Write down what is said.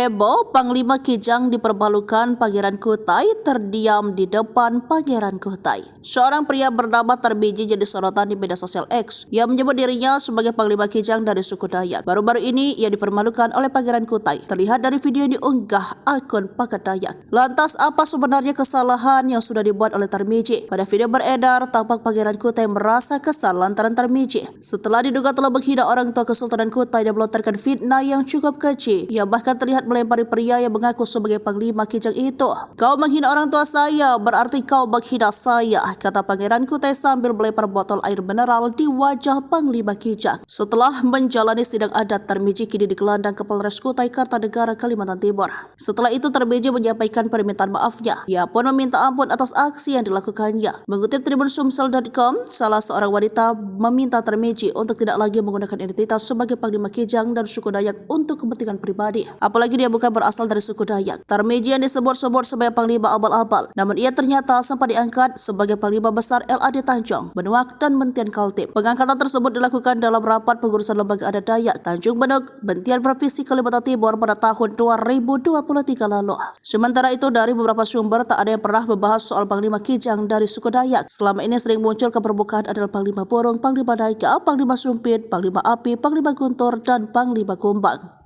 Heboh, Panglima Kijang dipermalukan Pangeran Kutai terdiam di depan Pangeran Kutai. Seorang pria bernama Tarbiji jadi sorotan di media sosial X yang menyebut dirinya sebagai Panglima Kijang dari suku Dayak. Baru-baru ini ia dipermalukan oleh Pangeran Kutai. Terlihat dari video yang diunggah akun Pakat Dayak. Lantas apa sebenarnya kesalahan yang sudah dibuat oleh Tarbiji? Pada video beredar, tampak Pangeran Kutai merasa kesal lantaran Tarbiji setelah diduga telah menghina orang tua Kesultanan Kutai dan melontarkan fitnah yang cukup keji. Ia bahkan terlihat melempari pria yang mengaku sebagai Panglima Kijang itu. "Kau menghina orang tua saya, berarti kau menghina saya," kata Pangeran Kutai sambil melempar botol air mineral di wajah Panglima Kijang. Setelah menjalani sidang adat, Tarbiji kini digelandang ke Polres Kutai Kartanegara, Kalimantan Timur. Setelah itu Tarbiji menyampaikan permintaan maafnya. Ia pun meminta ampun atas aksi yang dilakukannya. Mengutip tribunsumsel.com, salah seorang wanita meminta Tarbiji untuk tidak lagi menggunakan identitas sebagai Panglima Kijang dan suku Dayak untuk kepentingan pribadi. Apalagi dia bukan berasal dari suku Dayak. Tarbiji yang disebut-sebut sebagai Panglima abal-abal, namun ia ternyata sempat diangkat sebagai Panglima Besar LAD Tanjung, Benuak, dan Bentian Kaltim. Pengangkatan tersebut dilakukan dalam rapat pengurusan lembaga adat Dayak Tanjung Benuak, Bentian Provinsi Kalimantan Timur pada tahun 2023 lalu. Sementara itu, dari beberapa sumber tak ada yang pernah membahas soal Panglima Kijang dari suku Dayak. Selama ini sering muncul ke permukaan adalah Panglima Burung, Panglima Naga, Panglima Sumpit, Panglima Api, Panglima Guntur, dan Panglima Kumbang.